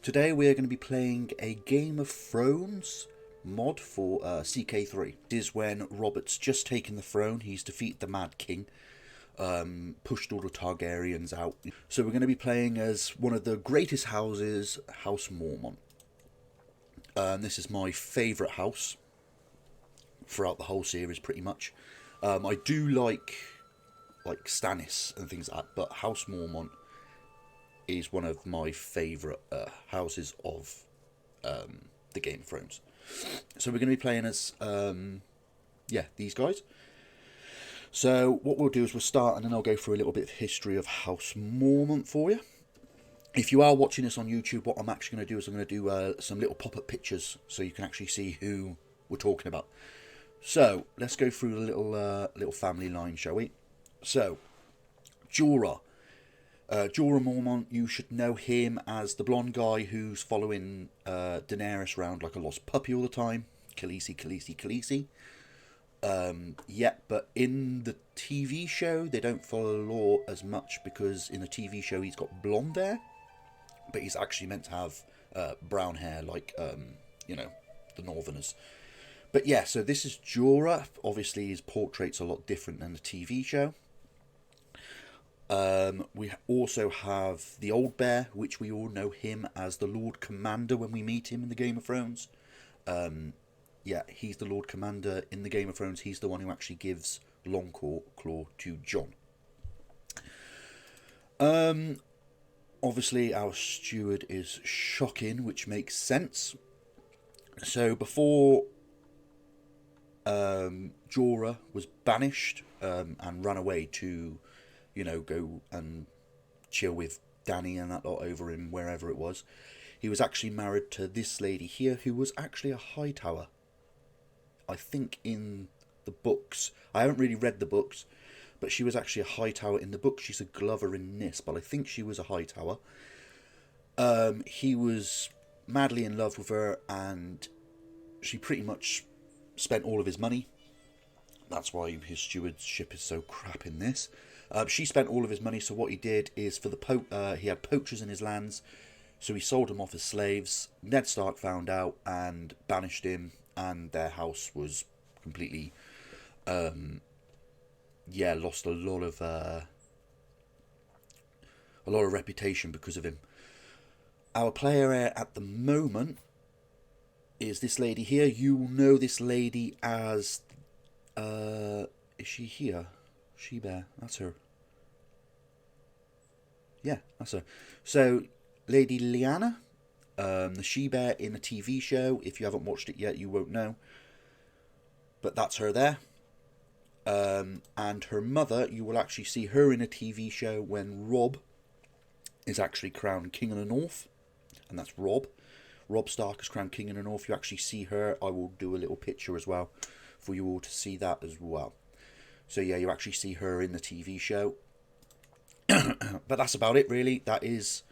Today we're going to be playing a Game of Thrones mod for ck3. This is when Robert's just taken the throne, he's defeated the Mad King, pushed all the Targaryens out. So we're going to be playing as one of the greatest houses, House Mormont. This is my favourite house throughout the whole series pretty much. I do like Stannis and things like that, but House Mormont is one of my favourite houses of the Game of Thrones. So we're going to be playing as, these guys. So what we'll do is we'll start and then I'll go through a little bit of history of House Mormont for you. If you are watching this on YouTube, what I'm actually going to do is I'm going to do some little pop-up pictures so you can actually see who we're talking about. So let's go through the little family line, shall we? So, Jorah. Jorah Mormont, you should know him as the blonde guy who's following Daenerys around like a lost puppy all the time. Khaleesi. But in the TV show, they don't follow the law as much because in the TV show he's got blonde hair, but he's actually meant to have brown hair like, the Northerners. But yeah, so this is Jorah. Obviously his portrait's a lot different than the TV show. We also have the Old Bear, which we all know him as the Lord Commander when we meet him in the Game of Thrones. He's the Lord Commander in the Game of Thrones. He's the one who actually gives Longclaw to Jon. Obviously our steward is shocking, which makes sense. So before Jorah was banished and ran away to go and chill with Dany and that lot over in wherever it was, he was actually married to this lady here, who was actually a Hightower. I think in the books, I haven't really read the books, but she was actually a Hightower in the book. She's a Glover in this, but I think she was a Hightower. He was madly in love with her, and she pretty much spent all of his money. That's why his stewardship is so crap in this. She spent all of his money, so what he did is for the he had poachers in his lands, so he sold them off as slaves. Ned Stark found out and banished him, and their house was completely, lost a lot of reputation because of him. Our player at the moment is this lady here. You will know this lady as, is she here? She-Bear, that's her. Yeah, that's her. So, Lady Lyanna, the She-Bear in a TV show. If you haven't watched it yet, you won't know. But that's her there. And her mother, you will actually see her in a TV show when Robb is actually crowned King of the North. And that's Robb. Robb Stark is crowned King of the North. You actually see her. I will do a little picture as well for you all to see that as well. So yeah, you actually see her in the TV show. But that's about it, really. That is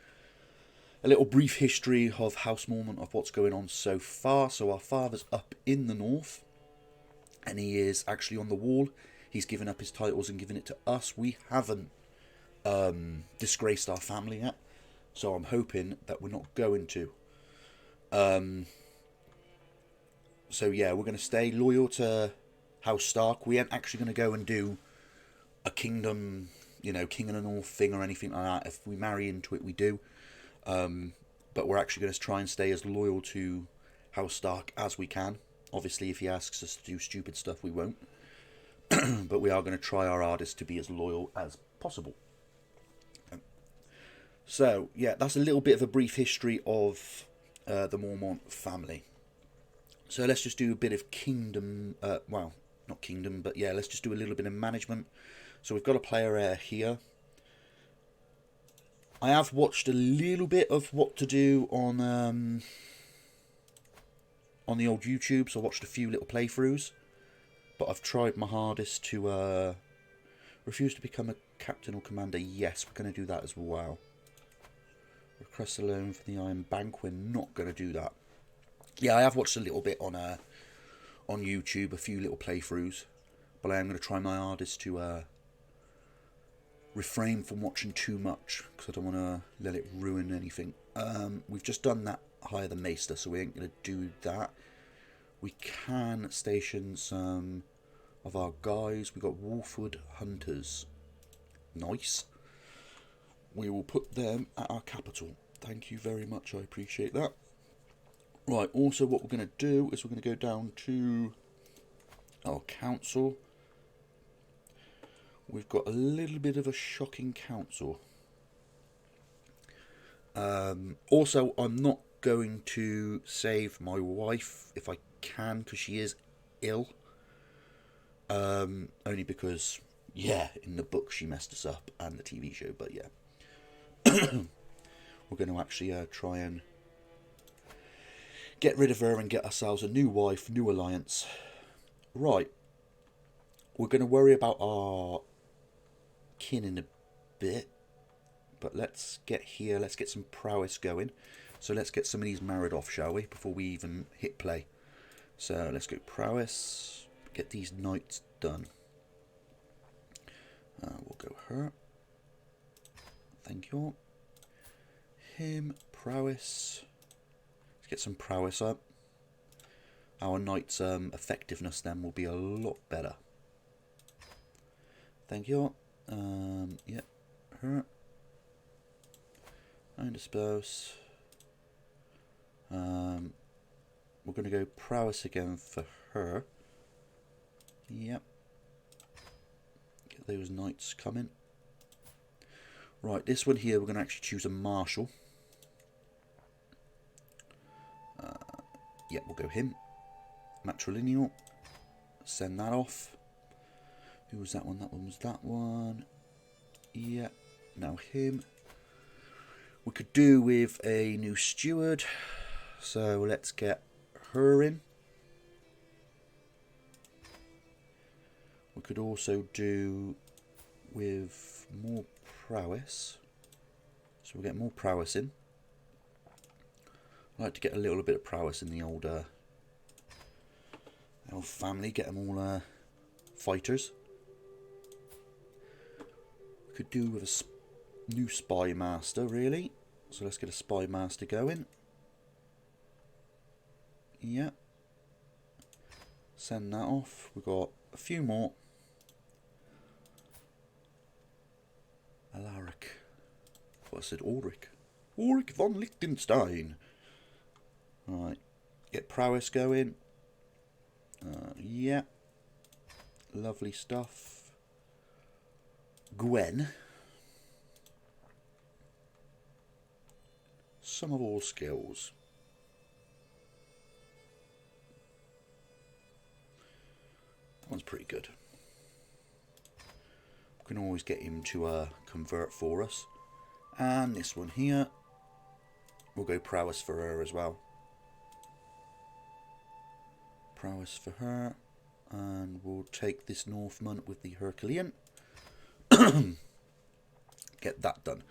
a little brief history of House Mormont, of what's going on so far. So our father's up in the north, and he is actually on the wall. He's given up his titles and given it to us. We haven't disgraced our family yet, so I'm hoping that we're not going to. So yeah, we're going to stay loyal to House Stark. We ain't actually going to go and do a kingdom, King of the North thing or anything like that. If we marry into it, we do. But we're actually going to try and stay as loyal to House Stark as we can. Obviously, if he asks us to do stupid stuff, we won't. But we are going to try our hardest to be as loyal as possible. So, yeah, that's a little bit of a brief history of the Mormont family. So let's just do a bit of kingdom, not kingdom, but yeah, let's just do a little bit of management. So we've got a player here. I have watched a little bit of what to do on the old YouTube, so I watched a few little playthroughs, but I've tried my hardest to refuse to become a captain or commander. Yes, we're going to do that as well. Request a loan for the Iron Bank. We're not going to do that. Yeah, I have watched a little bit on YouTube, a few little playthroughs, but I am going to try my hardest to refrain from watching too much, because I don't want to let it ruin anything. We've just done that higher than Maester, so we ain't going to do that. We can station some of our guys. We've got Wolfwood Hunters. Nice. We will put them at our capital. Thank you very much, I appreciate that. Right, also what we're going to do is we're going to go down to our council. We've got a little bit of a shocking council. Also, I'm not going to save my wife if I can, because she is ill. Only because, yeah, in the book she messed us up, and the TV show, but yeah. We're going to actually try and get rid of her and get ourselves a new wife, new alliance. Right. We're going to worry about our kin in a bit. But let's get here. Let's get some prowess going. So let's get some of these married off, shall we? Before we even hit play. So let's go prowess. Get these knights done. We'll go her. Thank you. Him. Prowess. Let's get some prowess up. Our knight's effectiveness then will be a lot better. Thank you. Yeah. Her. I suppose. We're going to go prowess again for her. Yep. Get those knights coming. Right, this one here we're going to actually choose a marshal. Yep, we'll go him. Matrilineal. Send that off. Who was that one? That one was that one. Yep. Now him. We could do with a new steward, so let's get her in. We could also do with more prowess, so we'll get more prowess in. I like to get a little bit of prowess in the old family, get them all fighters. We could do with a new spy master, really. So let's get a spy master going. Yeah. Send that off. We've got a few more. Alaric. What I said, Ulrich. Ulrich von Liechtenstein. Right. Get prowess going. Yeah. Lovely stuff. Gwen. Some of all skills. That one's pretty good. We can always get him to convert for us. And this one here, we'll go prowess for her as well. Prowess for her. And we'll take this Northman with the Herculean. Get that done.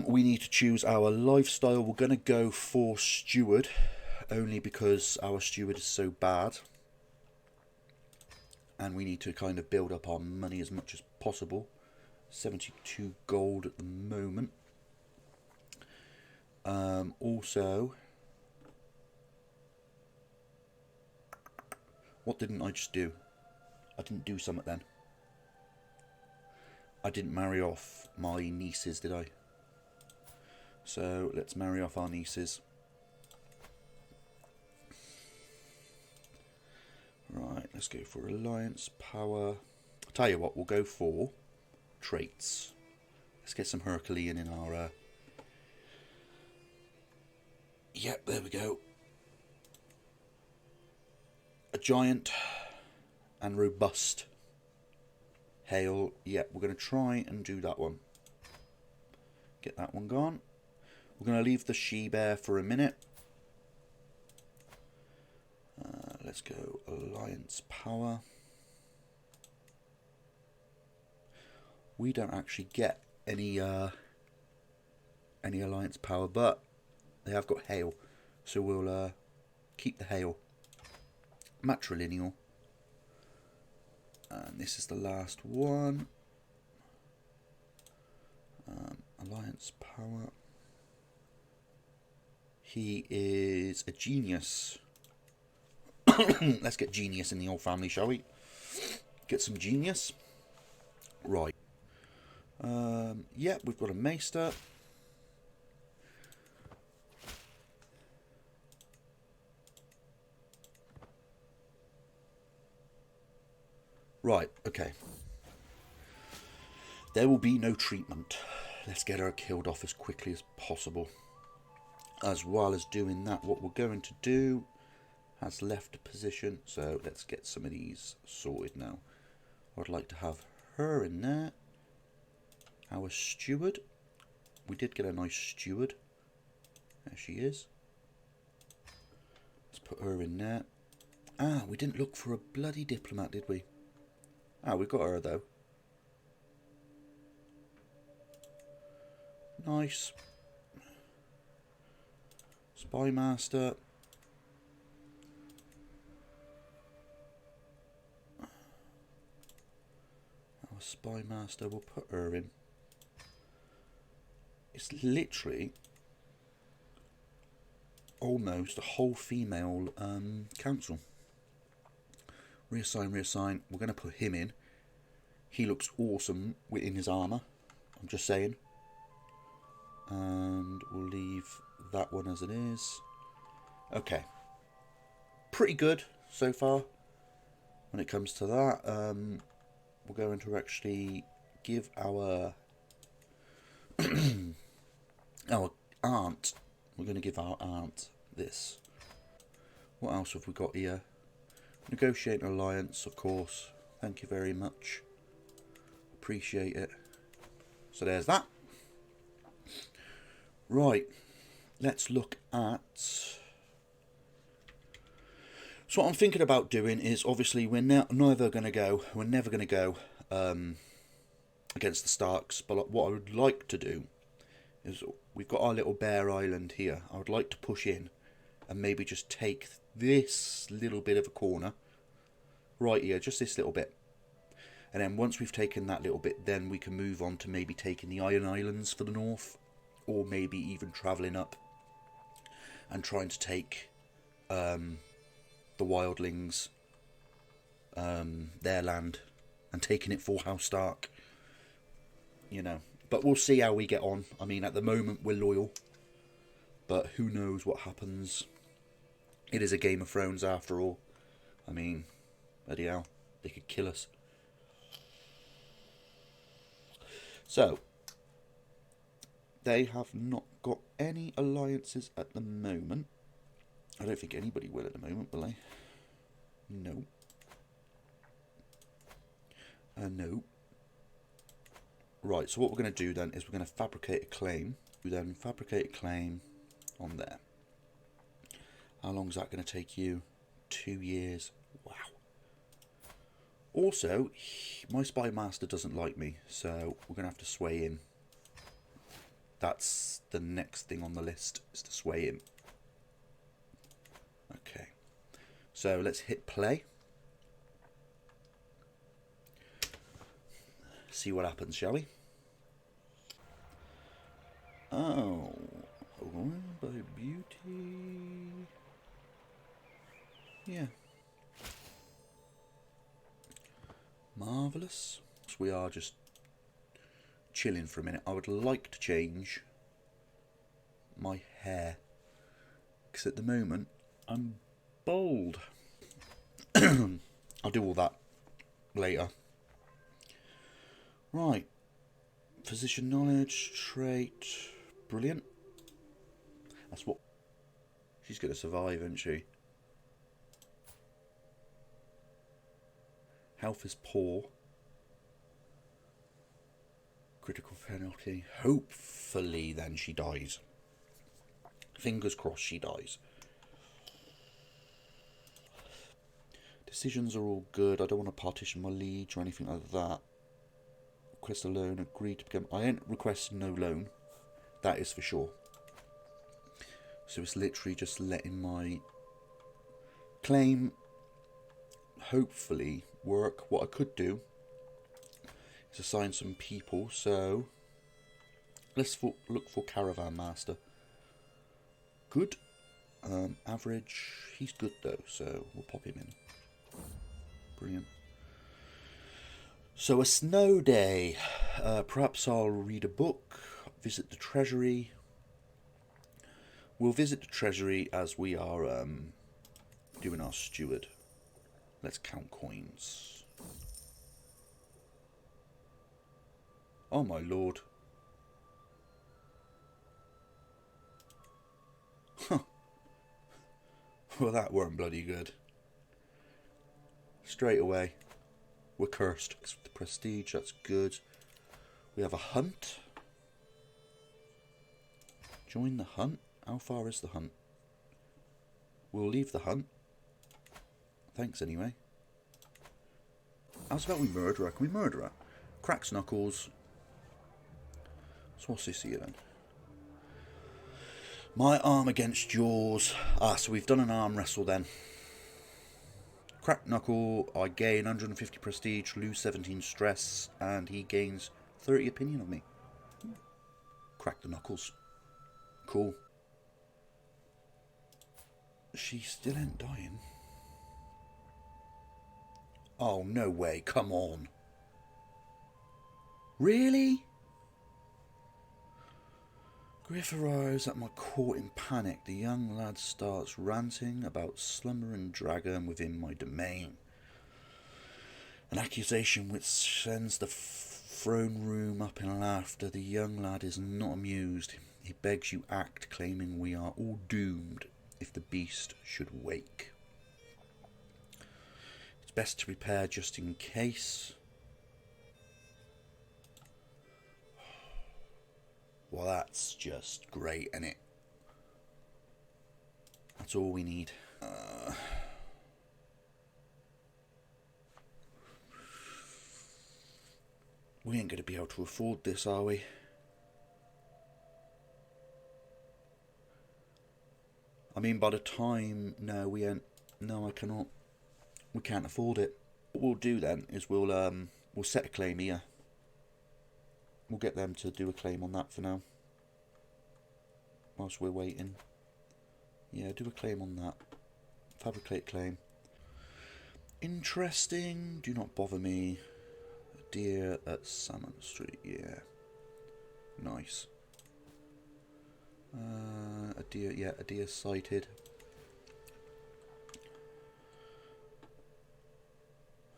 We need to choose our lifestyle. We're going to go for steward, only because our steward is so bad. And we need to kind of build up our money as much as possible. 72 gold at the moment. Also, what didn't I just do? I didn't do something then. I didn't marry off my nieces, did I? So let's marry off our nieces. Right, let's go for alliance, power. I'll tell you what, we'll go for traits. Let's get some Herculean in our... Yep, there we go. A giant and robust. Hail. Yep, we're going to try and do that one. Get that one gone. We're going to leave the she-bear for a minute. Let's go alliance power. We don't actually get any alliance power, but they have got hail, so we'll keep the hail. Matrilineal, and this is the last one. Alliance power. He is a genius. Let's get genius in the old family, shall we? Get some genius. Right. Yeah, we've got a maester. Right, okay. There will be no treatment. Let's get her killed off as quickly as possible. As well as doing that, what we're going to do has left a position. So let's get some of these sorted now. I'd like to have her in there. Our steward. We did get a nice steward. There she is. Let's put her in there. Ah, we didn't look for a bloody diplomat, did we? Ah, we got her though. Nice. Spy master. Our spy master, we'll put her in. It's literally almost a whole female council. Reassign, reassign. We're going to put him in. He looks awesome in his armour. I'm just saying. And we'll leave that one as it is. Okay. Pretty good so far when it comes to that. We're going to actually give our our aunt, we're going to give our aunt this. What else have we got here? Negotiate an alliance, of course. Thank you very much. Appreciate it. So there's that. Right, let's look at... So what I'm thinking about doing is, obviously, we're never going to go against the Starks, but what I would like to do is, we've got our little bare island here. I would like to push in and maybe just take this little bit of a corner right here, just this little bit. And then once we've taken that little bit, then we can move on to maybe taking the Iron Islands for the north. Or maybe even travelling up and trying to take the wildlings, their land, and taking it for House Stark. You know, but we'll see how we get on. I mean, at the moment we're loyal, but who knows what happens. It is a Game of Thrones after all. I mean, bloody hell, they could kill us. So, they have not got any alliances at the moment. I don't think anybody will at the moment, will they? No. No. Right, so what we're going to do then is we're going to fabricate a claim. We then fabricate a claim on there. How long is that going to take you? 2 years. Wow. Also, my spy master doesn't like me, so we're going to have to sway him. That's the next thing on the list, is to sway him. Okay. So let's hit play. See what happens, shall we? Oh, by beauty. Yeah. Marvellous. So we are just chilling for a minute. I would like to change my hair, because at the moment I'm bald. I'll do all that later. Right, physician knowledge trait, brilliant. That's what she's going to survive, isn't she? Health is poor. Critical penalty. Hopefully then she dies. Fingers crossed she dies. Decisions are all good. I don't want to partition my liege or anything like that. Request a loan. Agree to become... I ain't requesting no loan. That is for sure. So it's literally just letting my claim hopefully work. What I could do is assign some people. So let's look for caravan master. good. Average. He's good though, so we'll pop him in. Brilliant. So a snow day. Perhaps I'll read a book, visit the treasury. We'll visit the treasury as we are doing our steward. Let's count coins. Oh my lord. Huh. Well, that weren't bloody good. Straight away. We're cursed. The prestige, that's good. We have a hunt. Join the hunt. How far is the hunt? We'll leave the hunt. Thanks anyway. How's about we murder her? Can we murder her? Cracks knuckles. So what's this here then? My arm against yours. Ah, so we've done an arm wrestle then. Crack knuckle, I gain 150 prestige, lose 17 stress, and he gains 30 opinion of me. Crack the knuckles. Cool. She still ain't dying. Oh, no way, come on. Really? Griff arrives at my court in panic. The young lad starts ranting about slumbering dragon within my domain. An accusation which sends the throne room up in laughter. The young lad is not amused. He begs you act, claiming we are all doomed if the beast should wake. It's best to prepare just in case. Well, that's just great, isn't it? That's all we need. We ain't going to be able to afford this, are we? I mean, by the time... No, we ain't... No, I cannot. We can't afford it. What we'll do then is we'll set a claim here. We'll get them to do a claim on that for now. Whilst we're waiting. Yeah, do a claim on that. Fabricate claim. Interesting. Do not bother me. A deer at Salmon Street. Yeah. Nice. A deer. Yeah, a deer sighted.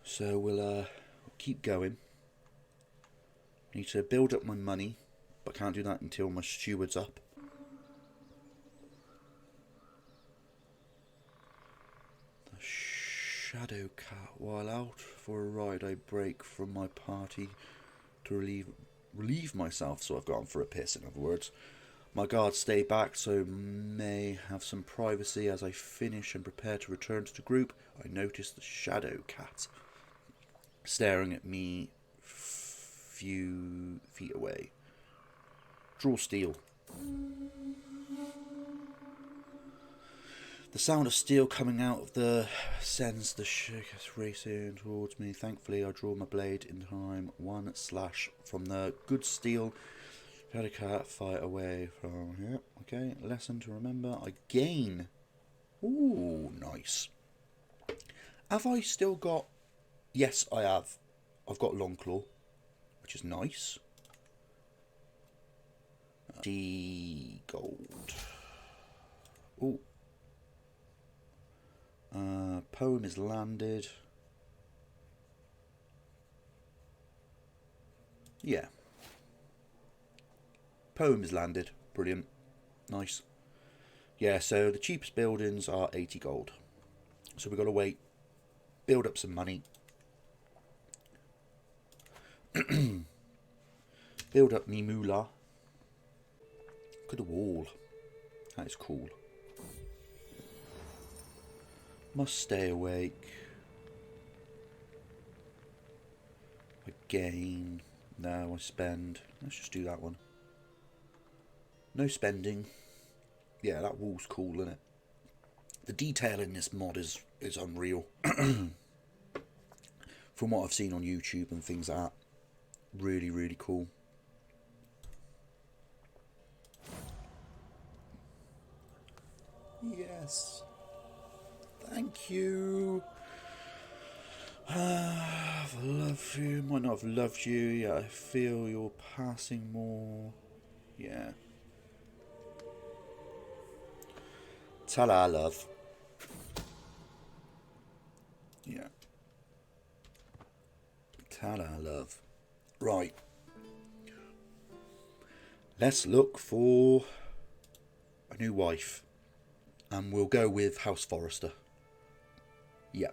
So we'll keep going. Need to build up my money, but can't do that until my steward's up. The shadow cat. While out for a ride, I break from my party to relieve myself. So I've gone for a piss, in other words. My guards stay back, so may have some privacy. As I finish and prepare to return to the group, I notice the shadow cat staring at me few feet away. Draw steel. The sound of steel coming out of the sends the shaker racing towards me. Thankfully, I draw my blade in time. One slash from the good steel. Shadow cat fight away from here. Okay, lesson to remember. I gain. Ooh, nice. Have I still got? Yes, I have. I've got long claw, which is nice. D gold. Ooh. Poem is landed. Yeah. Poem is landed. Brilliant. Nice. Yeah, so the cheapest buildings are 80 gold. So we've got to wait. Build up some money. Build up me moolah. Look at the wall. That is cool. Must stay awake. Again. No, I spend. Let's just do that one. No spending. Yeah, that wall's cool, isn't it? The detail in this mod is unreal. From what I've seen on YouTube and things like that. Really, really cool. . Yes. Thank you. I've loved you. Might not have loved you. Yeah, I feel you're passing more. Yeah. Ta-la, love. Yeah. Ta-la, love. Right. Let's look for a new wife. And we'll go with House Forrester. Yeah.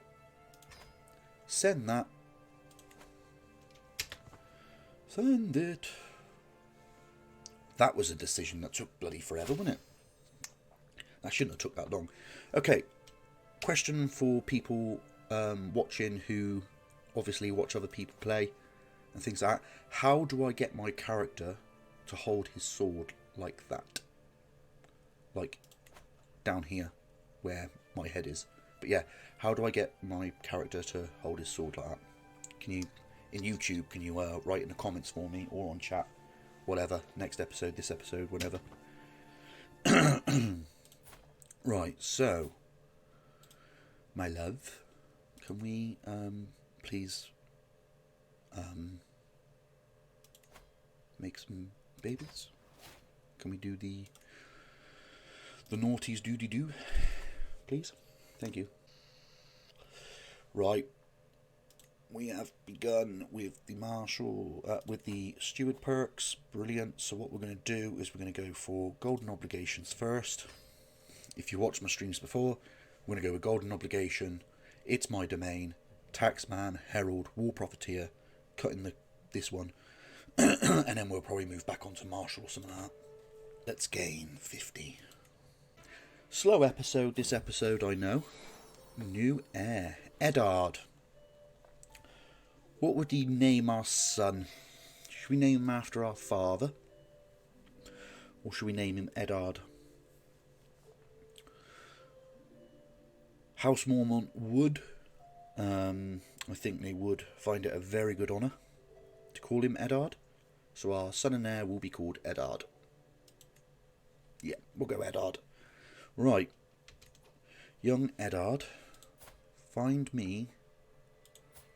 Send that. Send it. That was a decision that took bloody forever, wasn't it? That shouldn't have took that long. Okay. Question for people watching who obviously watch other people play and things like that. How do I get my character to hold his sword like that? Like down here where my head is. But yeah, how do I get my character to hold his sword like that? Can you, in YouTube, can you write in the comments for me, or on chat, whatever, next episode, this episode, whatever. Right, so my love, can we please make some babies? Can we do the naughties do, please? Thank you. Right, we have begun with the marshal, with the steward perks. Brilliant. So what we're going to do is we're going to go for golden obligations first. If you watched my streams before, we're going to go with golden obligation, it's my domain, taxman, herald, war profiteer, cutting this one, and then we'll probably move back onto marshal or something like that. Let's gain 50. Slow episode, this episode, I know. New heir, Eddard. What would he name our son? Should we name him after our father? Or should we name him Eddard? House Mormont would. I think they would find it a very good honour to call him Eddard. So our son and heir will be called Eddard. Yeah, we'll go Eddard. Right. Young Eddard, find me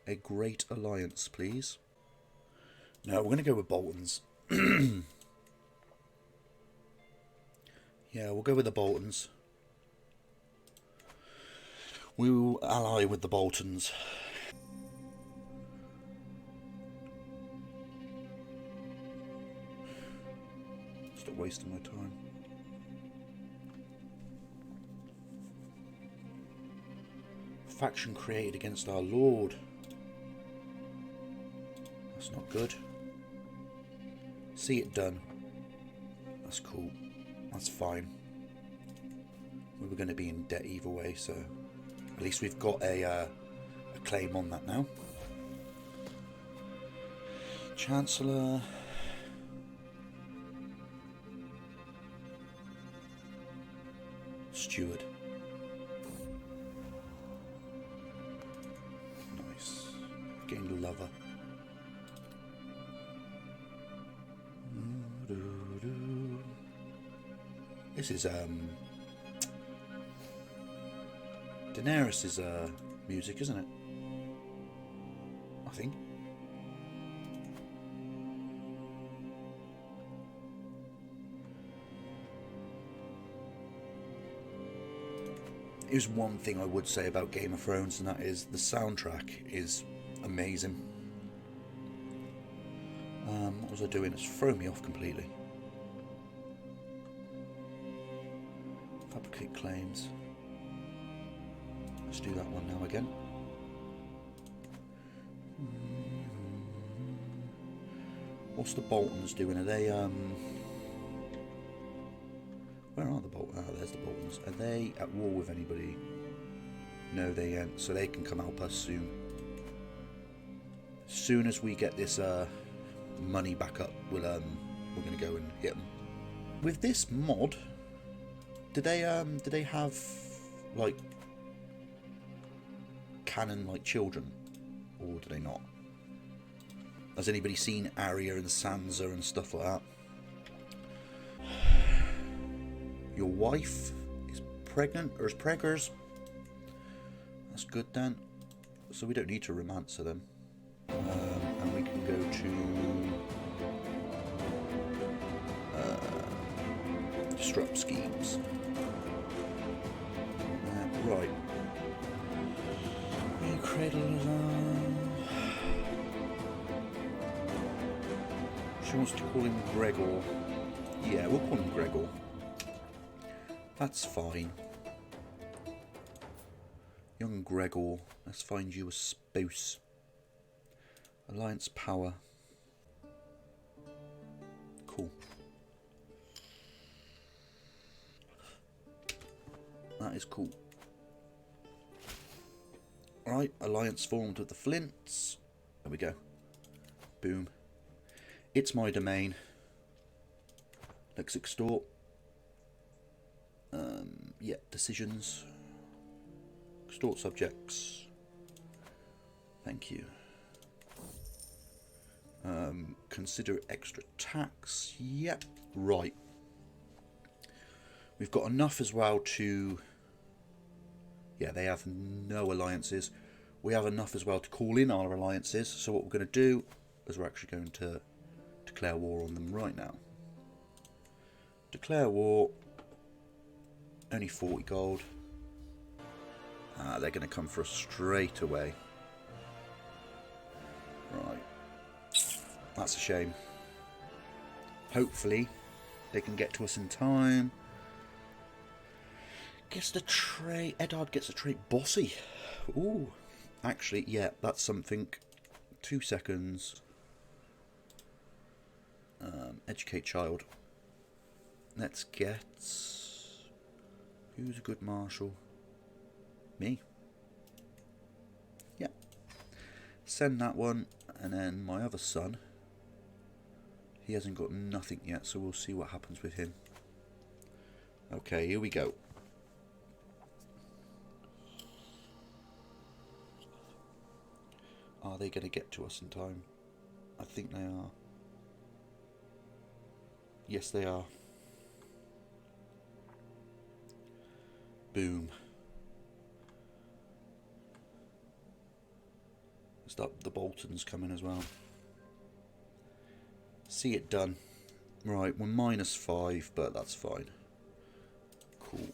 a great alliance, please. No, we're going to go with Boltons. Yeah, we'll go with the Boltons. We will ally with the Boltons. Stop wasting my time. Faction created against our lord. That's not good. See it done. That's cool. That's fine. We were going to be in debt either way, so at least we've got a claim on that now. Chancellor. Steward. Nice. Gained lover. This is Daenerys' music, isn't it? I think. Here's one thing I would say about Game of Thrones, and that is the soundtrack is amazing. What was I doing? It's thrown me off completely. Fabricate claims. Let's do that one now again. What's the Boltons doing? Are they where are the Boltons? Oh, there's the Boltons. Are they at war with anybody? No, they ain't. So they can come help us soon. As soon as we get this money back up, we're gonna go and hit them. With this mod, do they have like canon like children, or do they not? Has anybody seen Arya and Sansa and stuff like that? Your wife is pregnant, or as preggers. That's good then. So we don't need to romancer them. And we can go to disrupt schemes. Right. You cradle. She wants to call him Gregor. Yeah, we'll call him Gregor. That's fine. Young Gregor, let's find you a spouse. Alliance power. Cool. That is cool. Alright, alliance formed with the Flints. There we go. Boom. It's my domain. Let's extort. Yeah, decisions. Extort subjects. Thank you. Consider extra tax. Yep. Right. We've got enough as well to... Yeah, they have no alliances. We have enough as well to call in our alliances. So what we're going to do is we're actually going to declare war on them right now. Declare war. Only 40 gold. They're going to come for us straight away. Right. That's a shame. Hopefully they can get to us in time. Gets the trait. Eddard gets a trait bossy. Ooh. Actually, yeah, that's something. 2 seconds. Educate child. Let's get... Who's a good marshal? Me. Yeah. Send that one. And then my other son. He hasn't got nothing yet, so we'll see what happens with him. Okay, here we go. Are they going to get to us in time? I think they are. Yes, they are. Boom. Stop the Boltons coming as well. See it done. Right, we're -5, but that's fine. Cool.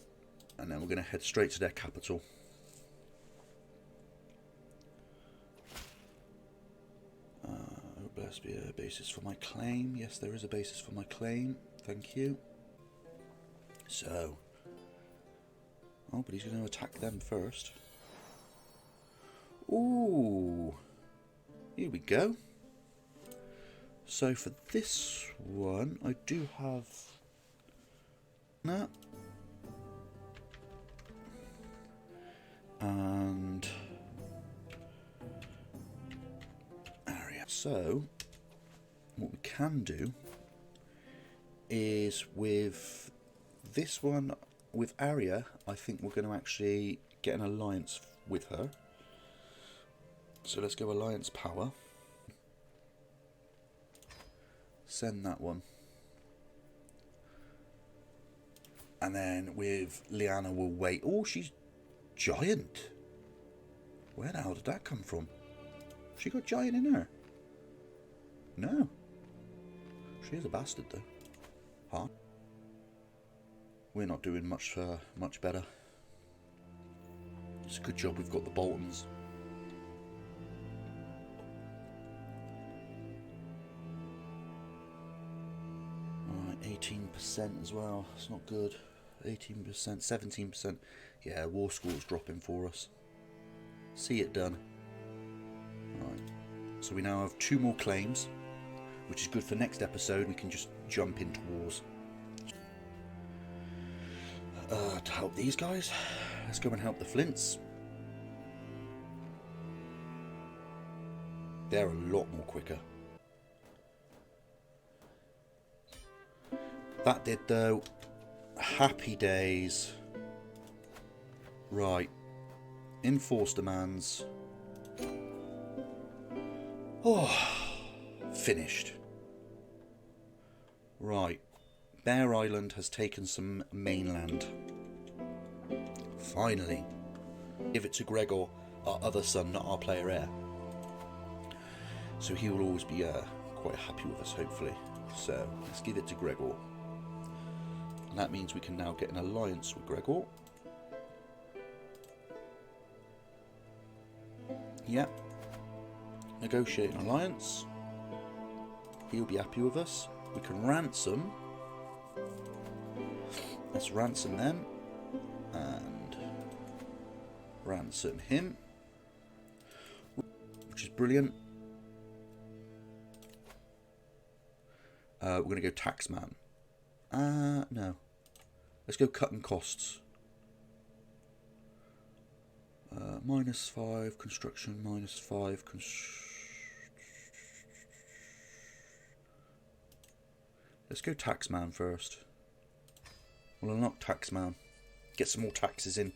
And then we're going to head straight to their capital. Best be a basis for my claim. Yes, there is a basis for my claim. Thank you. So. Oh, but he's going to attack them first. Ooh. Here we go. So for this one, I do have that. And area. So what we can do is with this one, with Arya, I think we're going to actually get an alliance with her. So let's go alliance power. Send that one. And then with Lyanna we'll wait. Oh, she's giant. Where the hell did that come from? She got giant in her? No. She is a bastard though. Huh? We're not doing much better. It's a good job we've got the Boltons. Alright, 18% as well. It's not good. 18%, 17%. Yeah, war score's dropping for us. See it done. Right. So we now have 2 more claims, which is good for next episode. We can just jump into wars. To help these guys, let's go and help the Flints. They're a lot more quicker. That did though. Happy days. Right. Enforce demands. Oh, finished. Right. Bear Island has taken some mainland. Finally. Give it to Gregor, our other son, not our player heir. So he will always be quite happy with us, hopefully. So let's give it to Gregor. And that means we can now get an alliance with Gregor. Yep. Negotiate an alliance. He'll be happy with us. We can ransom. Let's ransom them. And ransom him. Which is brilliant. We're going to go taxman. No. Let's go cutting costs. -5 construction, -5 Let's go taxman first. We'll unlock taxman. Get some more taxes in.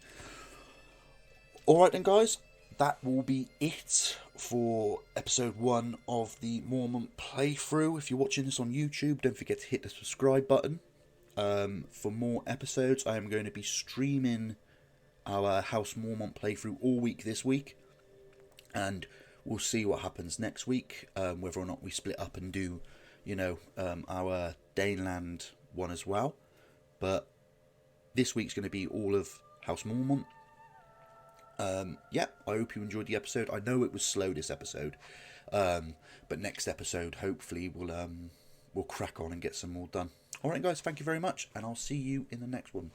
Alright then, guys. That will be it for episode 1 of the Mormont playthrough. If you're watching this on YouTube, don't forget to hit the subscribe button. For more episodes, I am going to be streaming our House Mormont playthrough all week this week. And we'll see what happens next week. Whether or not we split up and do, you know, our Daneland one as well. But this week's going to be all of House Mormont. Yeah, I hope you enjoyed the episode. I know it was slow this episode, but next episode hopefully we'll crack on and get some more done. Alright guys, thank you very much, and I'll see you in the next one.